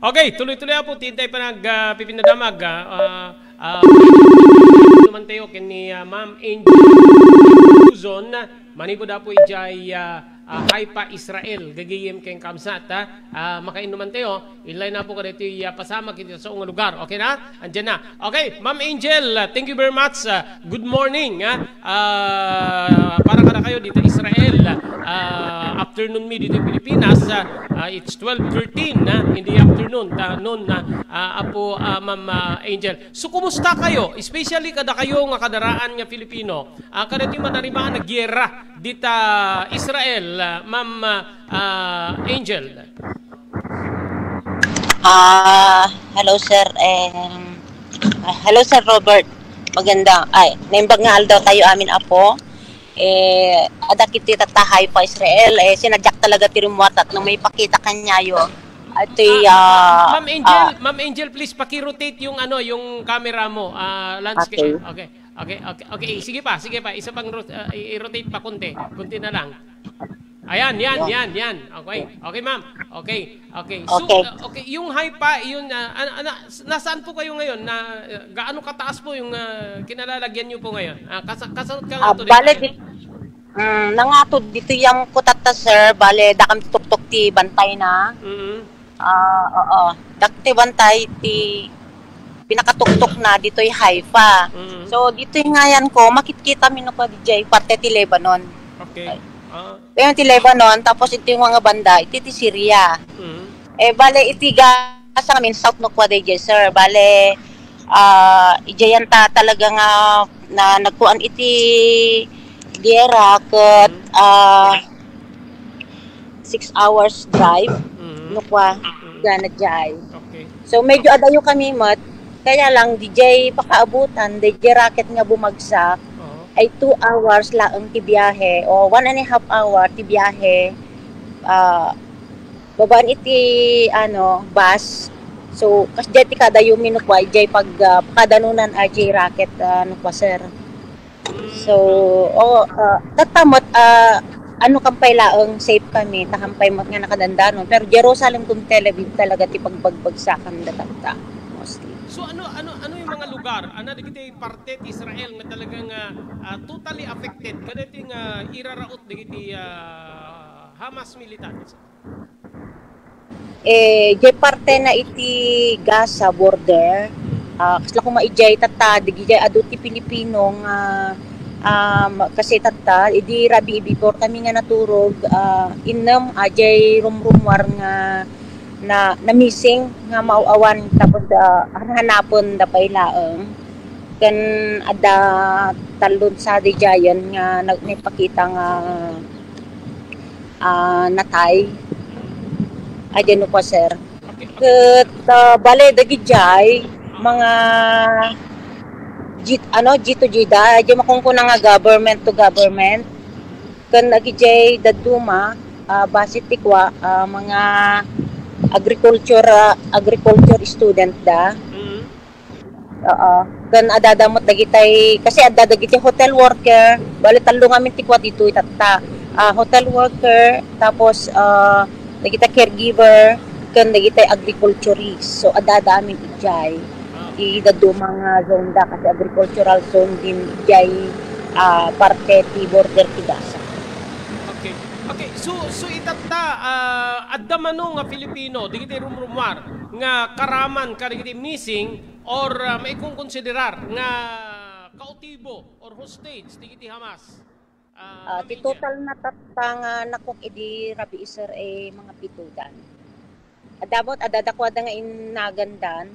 Okay, tuloy-tuloy po. Tintay pa pipinadamag. Naman tayo kini Ma'am Angel Luzon. Manigo da po ijay Haifa, Israel. Gagiyem keng kamsat. Makainuman tayo. Ilay na po ka dito pasama kita sa unga lugar. Okay na? Andyan na. Okay, Ma'am Angel, thank you very much. Good morning. Para ka na kayo dito Israel. Afternoon me dito Pilipinas. It's 12:13 in the afternoon. Noon apo Ma'am Angel. So kumusta kayo? Especially kada kayo nga kadaraan nga Filipino. Kada ti manarimaan na gyera dita Israel, Ma'am Angel. Hello sir. Hello sir Robert. Maganda. Naimbag nga aldaw tayo amin apo. Adakit ti tatahay pa Israel. Sinadyak talaga ti rimuat at nang may pakita kanyayo. Ma'am Angel, please paki-rotate yung yung camera mo. Landscape. Okay. Sige pa. Isa pang i-rotate pa konti. Konti na lang. Ayan, yan. Okay, ma'am. Okay. So, yung Haifa, yun, nasaan po kayo ngayon? Gaano kataas po yung kinalalagyan niyo po ngayon? Kasunod ka nga to dito. Nangatod dito yung kutata, sir. Bale, dakam tuktok ti bantay na. Oo. Dakti bantay ti pinakatuktok na dito yung Haifa. So, dito yung ngayan ko, makikita mo ko DJ, parte ti Lebanon. Okay. Yung ti Lebanon, tapos ito yung mga banda, ito ti Syria. Bale, itiga sa amin, South Nukwa DJ, sir. Bale, ijayanta talaga nga na nagkuan iti gera kat 6 hours drive. Nukwa, gana jay. Okay. So, medyo adayo kami mat, kaya lang DJ pakaabutan, DJ racket nga bumagsak. Ay 2 hours lang ti biyahe o 1.5 hour ti biyahe. Babaan iti bus. So kasi ti kada yung minukwa jay pag kadanunan ajay racket nukwa sir. So tatamot kampay laeng safe kami tahampay mat nga nakadandanon pero Jerusalem kum Tel Aviv talaga ti pagbagbagsakan datata mostly. So ano yung mga lugar? Digiti parte ti Israel nga talagang totally affected kada ti iraraot digiti Hamas militants. Jay parte na iti Gaza border. Kasla ko maijay tata digijay adu ti Pilipino nga kasi tata idi rabi before kami nga naturog inam ajay rumrumwar nga na missing nga mauawan tapos hanapon da pailaeng kan ada talon sa di giant nga nagpakita nga natay adeno po sir ket bale dagi jay mga G2G di makungkuna nga government to government kan dagi jay daduma base tikwa mga agriculture student da. Kan adadamot dagitay kasi adadagitay hotel worker. Bali talo ngamin tikwa dito itata. Hotel worker tapos dagitay caregiver kan dagitay agriculturist. So adada amin ijay. Idado mga zone da kasi agricultural zone din ijay parte ti border ti Gaza. Okay, so itata adda mano nga Filipino digiti rumrumwar nga karaman digiti missing or may kung konsiderar nga kautibo or hostage digiti Hamas. Ti total na tatang nakok idi rabi sir mga pitudan. Adadakwada nga inagandan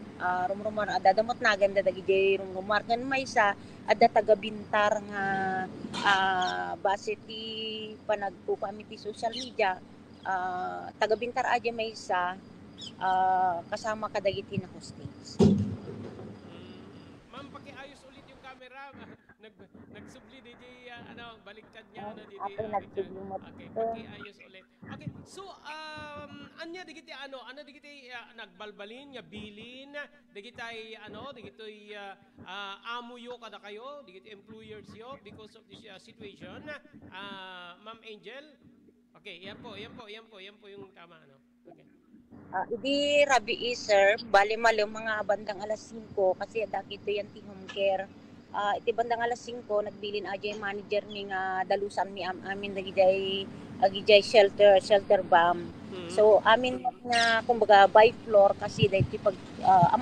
rumrumar adadamot naganda dagiti rumrumar ngan may sa adda taga-bintar nga base ti panagpo kami ti social media taga-bintar aja may isa kasama kadagiti na hostage. Ma'am pakiayos ulit yung camera. Nagsubli DJ baliktad niya DJ. Okay, pakiayos ulit. Okay, so anya digiti digiti nagbalbalin nga bilin digitay digitoy amuyo kada kayo digiti employers yo because of this situation. Ma'am Angel. Okay, yan po yung tama Okay. Idi rabi sir, bali malo mga bandang alas 5 kasi daki ito yan ti home care. Iti bandang alas 5 nagbilin ajay manager ni nga dalusan mi amin dagijay shelter bomb. Mhm. So amin nga kumbaga by floor kasi dahil pag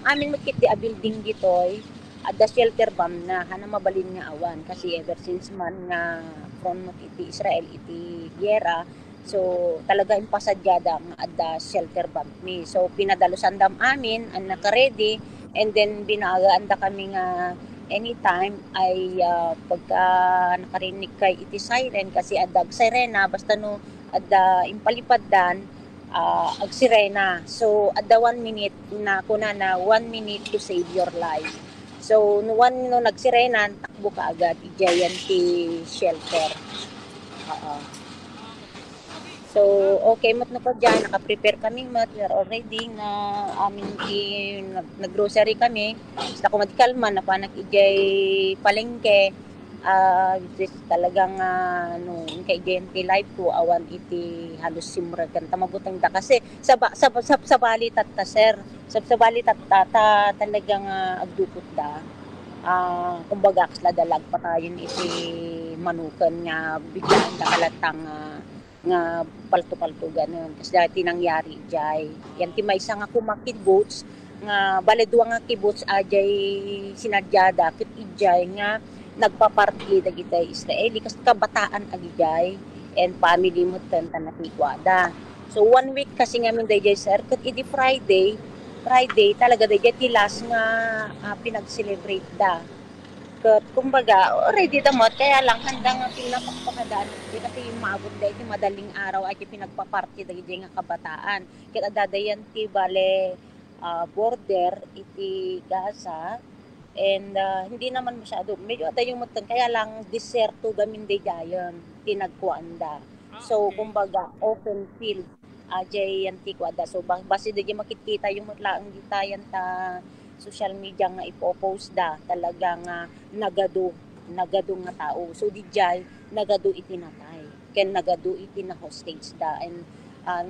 amin magkit di a building gitoy ada shelter bomb na hana mabalin nga awan kasi ever since man nga from iti Israel iti Gera. So talaga impasadyada nga adda shelter bag mi. So pinadalusan dam amin ang naka-ready and then binaagaan da kami nga anytime ay pagka nakarinig kay iti siren kasi adag sirena basta no adda impalipad dan ag sirena. So adda 1 minute na kuna na 1 minute to save your life. So no nagsirena takbo ka agad ijayan ti shelter. Oo. Okay. Okay. So, okay mat na po dyan, naka-prepare kami mat, we are already na amin nag-grocery kami. Basta kung madikalman, napanak ijay palengke, which is talagang no, kay JNT Live ko, awan iti halos simrag kan tamabutang da. Kasi sa bali tatta, sir, sa bali tatta, talagang agdukot da. Kumbaga, kasla dalag pa tayo iti manukan nga biglaan da kalatang nga palto-palto ganun. Kasi dati nangyari jay. Yan ti may nga kumakid boats nga baledwa nga kibots ajay sinadyada kit ijay nga nagpaparty dagiti Israeli kasi kabataan agijay and family mo tan nakikwada. So 1 week kasi nga min dayjay sir ket idi Friday talaga dayjay ti last nga pinag-celebrate da. Ket kumbaga already damot kaya lang handa nga pinapakpakadaan di kasi maabot da iti madaling araw ay pinagpaparty dagiti nga kabataan ket adadayan ti bale border iti Gaza and hindi naman masyado medyo adayong mutan kaya lang deserto gamin day dayon tinagkuanda. So Okay. kumbaga open field ajay yan ti kwada so base di makikita yung mutlaang gitayan ta social media nga ipopost da talagang nagado nga tao. So di jay nagado iti natay. Ken nagado iti na hostage da and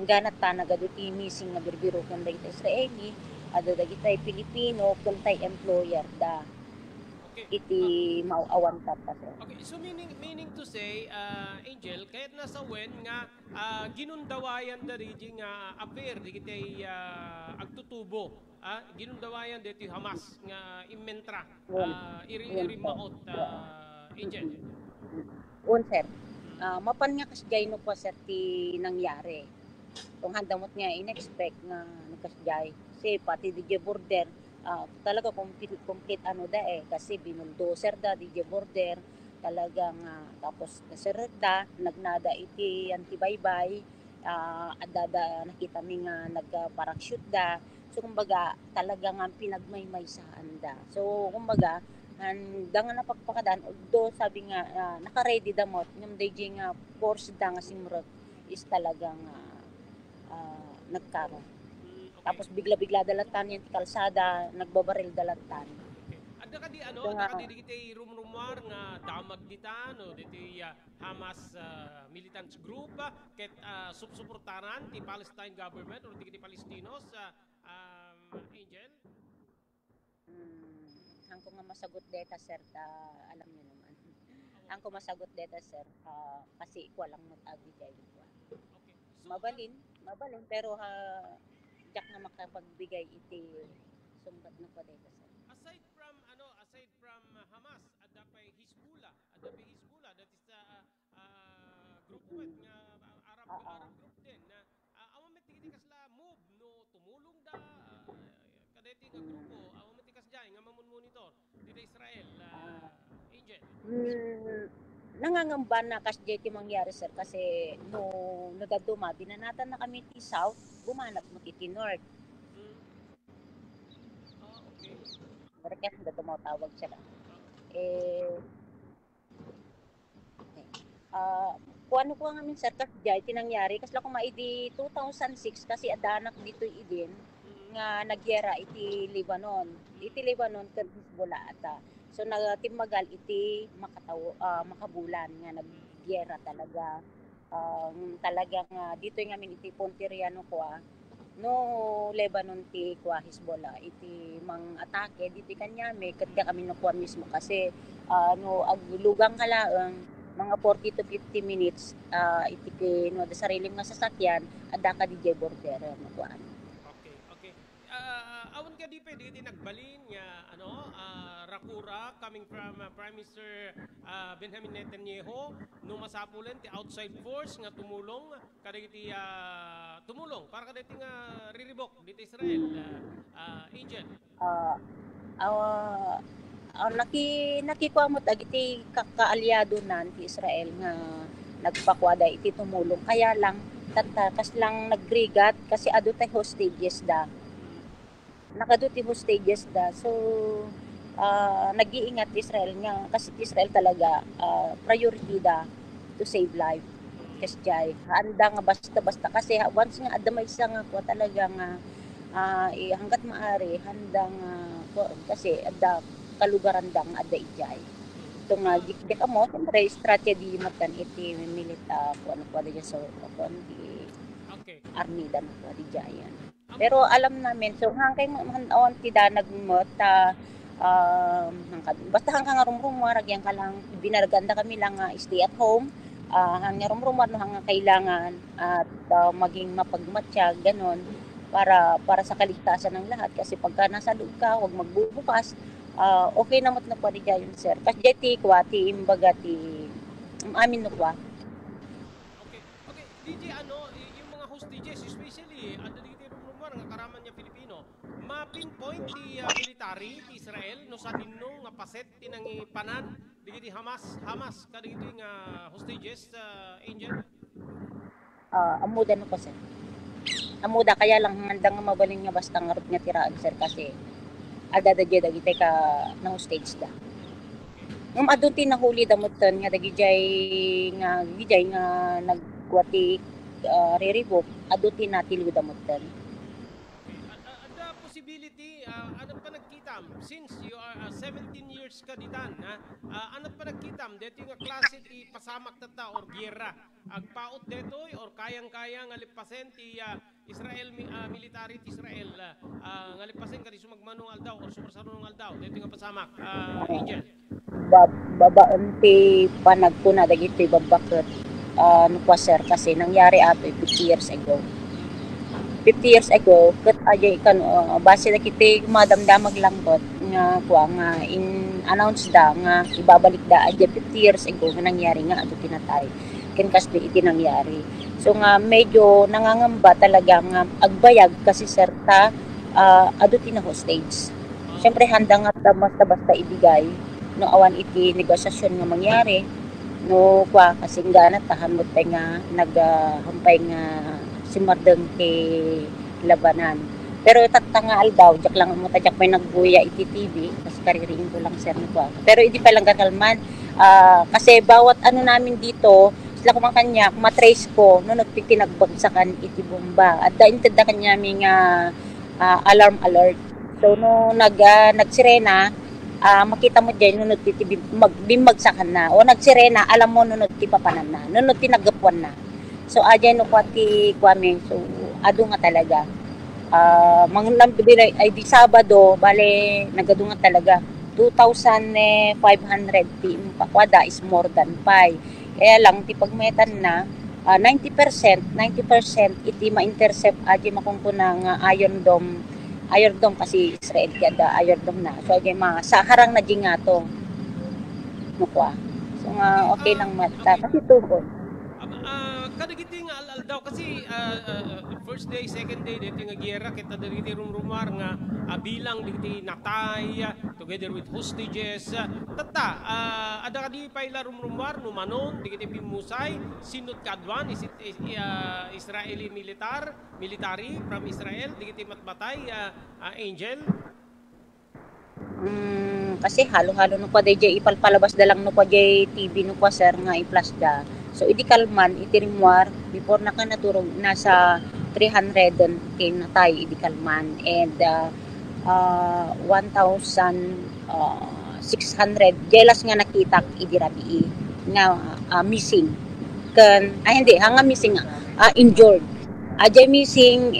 ganat ta nagado iti missing nga birbiro ken da iti Israeli ada dagitay Pilipino ken tay employer da Okay. iti mauawan ta pa sir. Okay, so meaning to say, Angel, kahit nasa wen nga ginundawayan da rigi nga affair di kitay agtutubo, ginundawayan dito Hamas nga immentra, Yun, yun iri sir. maot, Oo. Angel. Un sir. Mm. Mapan nga kasjay no po sir ti nangyari. Kung handamot nga in-expect nga nagkasjay. Kasi pati di border, talaga complete ano da eh. Kasi binuldoser da di border. Talagang tapos nasirad da, nagnada iti antibaybay. Adada nakita mi nga nagparachute da. So kumbaga talagang pinagmaymaysaan da. So kumbaga handa nga napagpakadaan although sabi nga naka-ready damot yung DJ nga force da nga simrot is talagang nagkaroon. Okay. Tapos bigla-bigla dalatan yung kalsada, nagbabaril dalatan. Okay. Adda ka Kaya, di kiti rumrumar nga damag dita no diti Hamas militant group ket suportaran ti Palestine government or ti Palestinos Angel. ang ko nga masagot deta sir, alam niyo naman. Awa. Ang ko masagot deta sir, kasi iko lang matagi kay ko. Okay. So Mabalin, pero jak na makapagbigay iti sumbat na pa deta sir. aside from Hamas adda pa Hezbollah that is group met nga Arab group din na awan met ti kasla move no tumulong da kadeti nga grupo awan met ti kasjay nga monitor dito Israel Angel. Hmm, nangangamba na kasi ti mangyari sir kasi no nagaduma binanatan na kami ti south bumanat mo ti north. Mm. Okay. Mereka sudah tumawag sila. Oo. Eh, ah kuano ko nga min sir kasi jay tinangyari kasi lang maidi 2006 kasi adanak dito idin Mm. nga nagyera iti Lebanon. Mm. Iti Lebanon ken Hezbollah ata. So nagtimagal iti makabulan nga Mm. nagyera talaga. Talagang dito nga min iti Ponteriano ko no Lebanon ti kwa Hezbollah iti mang atake diti kanyame ket da kami nakuha mismo kasi no aglugang kalaeng mga 40 to 50 minutes iti no da sariling nga sasakyan adda ka DJ border nakuha. Okay, okay. Awan ka di pwede di nagbalin nga Rakura coming from Prime Minister Benjamin Netanyahu no masapulen ti outside force nga tumulong kadagiti tumulong para kadagiti nga riribok dito Israel Angel. Uh, nakikwamot agiti kakaalyado nan ti Israel nga nagpakwada iti tumulong kaya lang kas lang nagrigat kasi adu tay hostages da nakaduti hostages da so nag-iingat Israel nga kasi Israel talaga priority da to save life kasi jay handa nga basta-basta kasi once nga adamay sa nga ko talaga nga hanggat maari handang kasi adda kalugaran dang adda ijay ito nga di ka mo siyempre strategy matan iti milita ko ano pa di so Okay. army dan po di jayan pero alam namin so hangkay man ti da nagmot basta hanggang rumrumar agyan ka lang binaraganda kami lang stay at home hanggang rumrumar no hanggang kailangan at maging mapagmatsyag ganon para sa kaligtasan ng lahat kasi pagka nasa loob ka huwag magbubukas okay namot na po di jayan sir kasi ti kwa ti imbaga ti amin no kwa. Okay. Okay, DJ yung mga hostages especially dito rumor nga karaman niya Pilipino ma-pinpoint ti military ti Israel no sa dinno nga paset tinangi panan digiti Hamas kadagiti nga hostages Angel. Amuda no po sir. Amuda kaya lang handang nga mabalin nga basta nga nga tiraan sir kasi adadagya dagiti ka na hostage da. Ngam adunti nahuli damutan nga dagijay nga nagwati riribok adunti natilud damutan. Ada possibility ano pa nagkitam since you are 17 years ka ditan ano pa nagkitam dito nga klase ti pasamak tata or giyera agpaot detoy or kayang-kaya nga lipasen ti Israel military ti Israel nga lipasen kadi sumagmanong aldaw or sumarsarunong aldaw dito nga pasamak Angel. Babaan ti panagpuna dagiti babakot no po sir kasi nangyari ato 50 years ago. 50 years ago ket ajay kan base na kiti madamdamag langbot nga kuha nga in-announce da nga ibabalik da ajay 50 years ago nga nangyari nga ato tinatay ken kasdi iti nangyari so nga medyo nangangamba talaga nga agbayag kasi serta adu tina hostage syempre handa nga basta ibigay no awan iti negosasyon nga mangyari no kuha kasi nga tahan mo tay nga naghampay nga simardeng ti labanan. Pero tatangaal daw, jak lang mo tajak may nagbuya iti TV, kasi kariring ko lang sir ko. Pero hindi pa lang kakalman, kasi bawat ano namin dito, sila kumakanya, matrace ko, no nagtitinagbagsakan iti bomba. At daintad na kanya may alarm alert. So no nagsirena, makita mo dyan, no magbimbagsakan na, o nagsirena, alam mo no nagtipapanan na, no nagtinagapuan na. So ajay no kwati kwame so adu nga talaga mangnambili ay di Sabado bale nagadunga talaga 2,500 ti pakwada is more than 5 kaya lang ti pagmetan na 90% iti ma-intercept ajay makungkuna nga Iron Dome kasi Israel kada Iron Dome na so ajay sa harang na jingato mukwa so nga okay lang mata kasi tubod kadagiti nga aldaw kasi first day, second day dito nga giyera kita dagiti rumrumar nga bilang dagiti natay together with hostages tata ada kadi paila rumrumar no manon dagiti pimusay sinot kadwan is it Israeli military from Israel dagiti matbatay Angel. Kasi halo-halo no pa DJ ipalpalabas da lang no pa DJ TV no pa sir nga i-plus da. So idi kalman iti rimwar before naturog nasa 300 kin natay idi kalman and 1,600 jelas nga nakita idi rabii nga missing kan hindi hanga missing injured Jay missing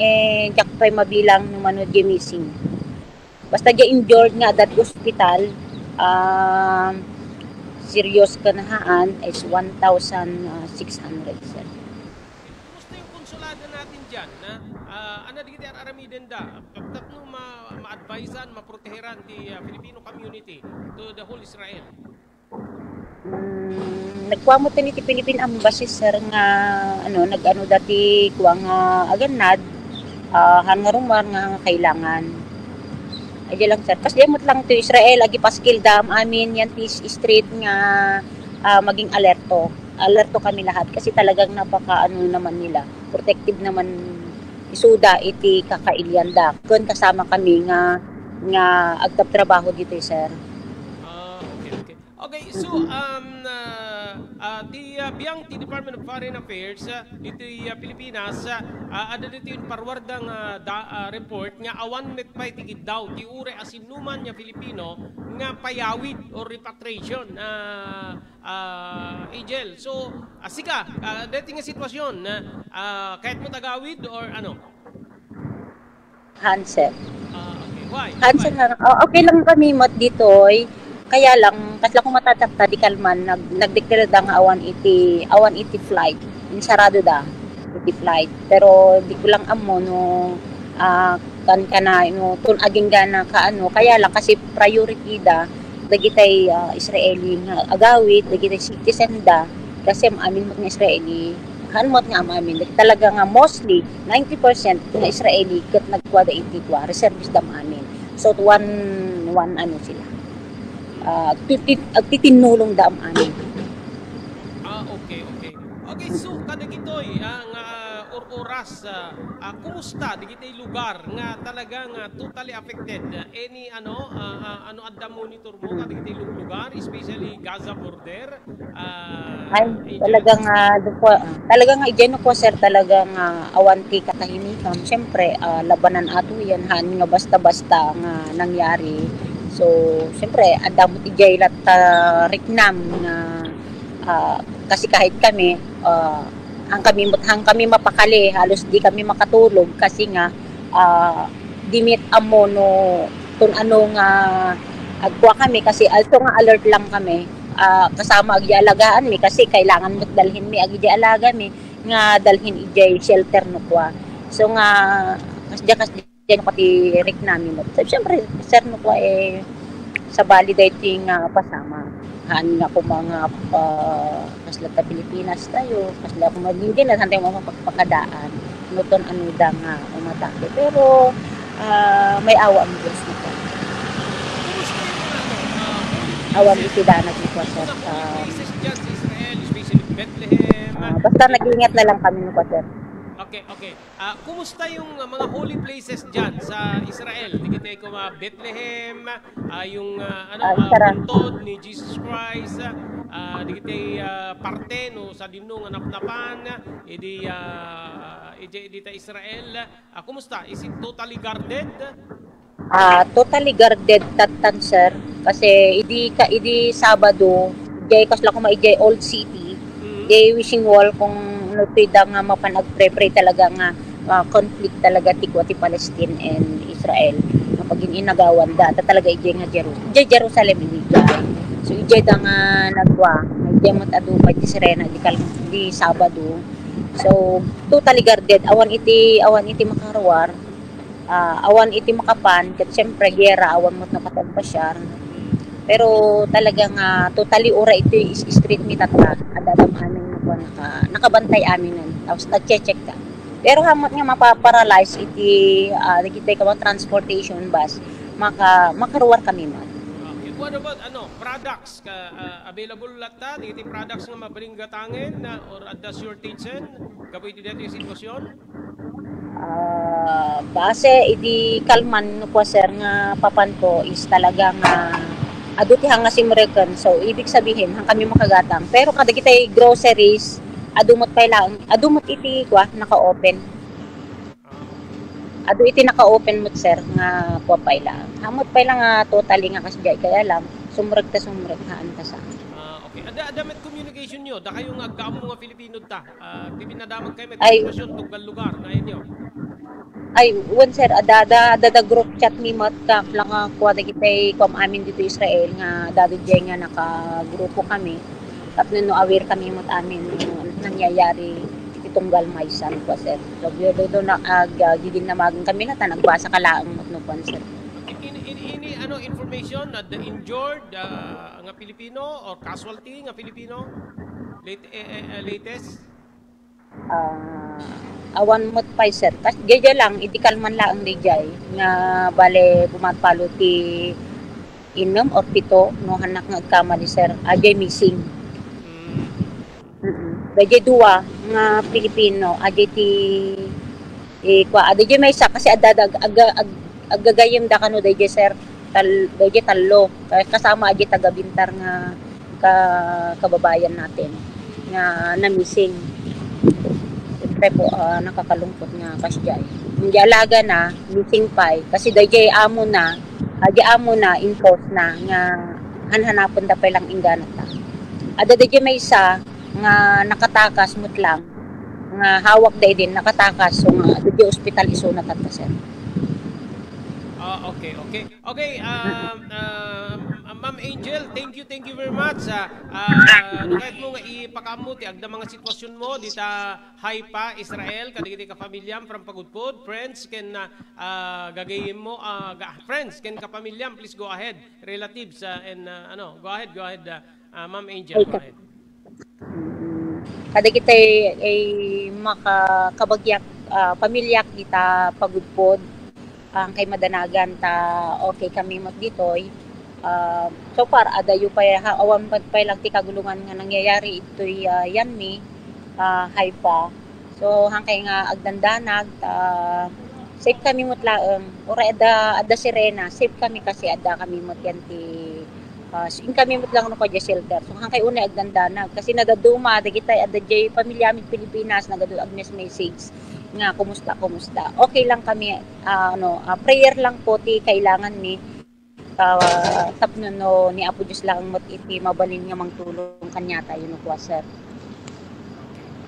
jak pay mabilang no mano jay missing. Basta jay injured nga dat hospital serious kanahaan is 1,600 sir. Kumusta yung konsulado natin dyan? Ano di kita aramiden da? Tatno ma-advisean, maproteheran di Filipino community to the whole Israel. Nagkuha mo tani ti Philippine Embassy sir nga nag-ano dati kuha nga aganad hangarumar nga kailangan. Ay lang sir. Kas demot lang to Israel agi paskil dam amin yan ti street nga maging alerto. Alerto kami lahat kasi talagang napaka naman nila. Protective naman isuda iti kakailyanda. Kun kasama kami nga agtap trabaho dito sir. Okay, so biyang ti Department of Foreign Affairs dito Pilipinas ada dito yung parwardang report nga awan met pay tigid daw ti ure asinuman nya Filipino nga payawid or repatriation Angel. So asika dito nga sitwasyon kahit mo tagawid or ano? Hansel. Okay, why? Hansel na okay lang kami mat dito kaya lang kasla ko matatakta di kalman nagdeklara da nga awan iti flight insarado da iti flight pero di ko lang amo no kan kana no tun aging gana kaano kaya lang kasi priority da dagitay Israeli nga agawid dagitay citizen da kasi amin mo nga Israeli hanmot nga amin talaga nga mostly 90% nga Israeli ket nagkuha da iti kwa reservist da amin so one ano sila agtitinulong daam amin. Okay. Okay, so kadagitoy nga oras kumusta digitay lugar nga talaga nga totally affected any ano adda monitor mo kadagitay lugar especially Gaza border talagang ijen ko sir talagang awan ti katahimikan syempre labanan ato yan nga basta-basta nga nangyari. So, siyempre, adamo ti jay lat riknam na kasi kahit kami ang kami mapakali halos di kami makatulog kasi nga dimit amo no kung ano nga agwa kami kasi alto nga alert lang kami kasama agyalagaan mi kasi kailangan mo dalhin mi agyaalaga mi nga dalhin ijay shelter no kwa. So nga kasya yan pati rik namin mo. Siyempre, sir, no po sa bali dating pasama. Haan nga po mga kasla ta Pilipinas tayo, kasla ko maging din, hantay mo pagpakadaan. Nuton ano da nga umatake. Pero, may awa ang Diyos nito. Awa ang isidanag nito, sir. Basta nag-ingat na lang kami nito, sir. Okay. Kumusta yung mga holy places dyan sa Israel? Digitay ko Bethlehem, yung puntod ni Jesus Christ, digitay parte no sa dinong napnapan, edi ta Israel. Kumusta? Is it totally guarded? Totally guarded tatan sir kasi idi Sabado, jay kasla ko maijay Old City. Jay wishing wall kung nutida nga mapanagpre-pray talaga nga conflict talaga ti Palestine and Israel nga pagin inagawan da talaga ijay nga Jerusalem inigay so ijay da nga nagwa ijay mat adu pa ti Sirena di Sabado so totally guarded awan iti makaruar awan iti makapan ket syempre gera awan mo nakatagpasyar pero talagang totally ura iti street meet at adadam amin nakabantay amin nun. Tapos nag-check ka. Pero hamot nga mapaparalyze iti nakita ka transportation bus makaruwar kami man. Okay. What about products available latta iti products nga mabaling gatangin or adda shortagen kapoy iti dito yung sitwasyon? Base iti kalman no po sir nga papan ko is talagang adu ti hanga simrekan so ibig sabihin hang kami makagatang pero kada kitay groceries adumot iti naka-open naka-open mo sir nga puapay lang hamot pay lang totally nga kasjay kaya lang sumreg haan ka sa okay Okay, ada met communication nyo, da kayong agkaam mga Filipino ta. Di binadamag kayo met Ay, sitwasyon tunggal lugar na inyo. ay, one sir, ada group chat mi mat ka lang kuha da kitay kom amin dito Israel nga dado dyan nga naka-grupo kami. Tapos no aware kami mat amin yung nangyayari itong galmaysan ko sir. So, do na gigin na magang kami na nagbasa ka laang mat no kwan sir. Ini ano information na the injured nga Filipino or casualty nga Filipino latest. Awan mo't pa sir. Kas jeje lang idikal man lang dijay nga bale pumatpalo ti inom or pito no hanak nga kamali sir. Ajay missing. Jeje duwa nga Pilipino ajay ti kwa adje may isa kasi adadag agagayem da kano jeje sir. Jeje tallo kasama ajay taga Bintar nga kababayan natin nga na missing. Siyempre po, nakakalungkot nga kasjay. Hindi alaga na, missing pay. Kasi dayjay amo na, enforce na, nga hanhanapon da pa lang ingganat ta. Ada dayjay may isa, nga nakatakas mo't lang, nga hawak day din, nakatakas. So nga, dayjay ospital iso na tata, sir. Okay. Ma'am Angel, thank you very much. Kahit mo nga ipakamuti agda mga sitwasyon mo dita Haifa, Israel, kadigiti ka pamilyam from Pagudpod. Friends can gagayim mo friends can ka pamilyam, please go ahead. Relatives and go ahead Ma'am Angel, go ahead. Kadigiti ay makakabagyak pamilyak kita Pagudpod. Ang kay madanagan ta okay kami mat ditoy. So far adayo pa awan pa lang ti kagulungan nga nangyayari itoy yanmi Haifa. So hangkay nga agdandanag safe kami mot laeng ora ada sirena safe kami kasi ada kami mot yan ti in kami mot lang no kadya shelter. So hangkay una agdandanag kasi nagaduma dagitay ada jay pamilya mi Pilipinas nagadu agnes message nga kumusta okay lang kami prayer lang po ti kailangan ni tapno no ni Apo Diyos lang mat iti mabalin nga mangtulong kanyata yun ko sir.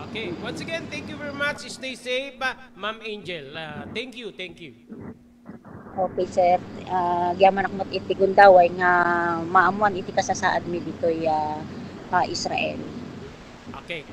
Okay, once again thank you very much, stay safe Ma'am Angel. Thank you. Okay sir, gyaman ak mat iti gundaway nga maamuan iti kasasaad mi ditoy Israel. Okay.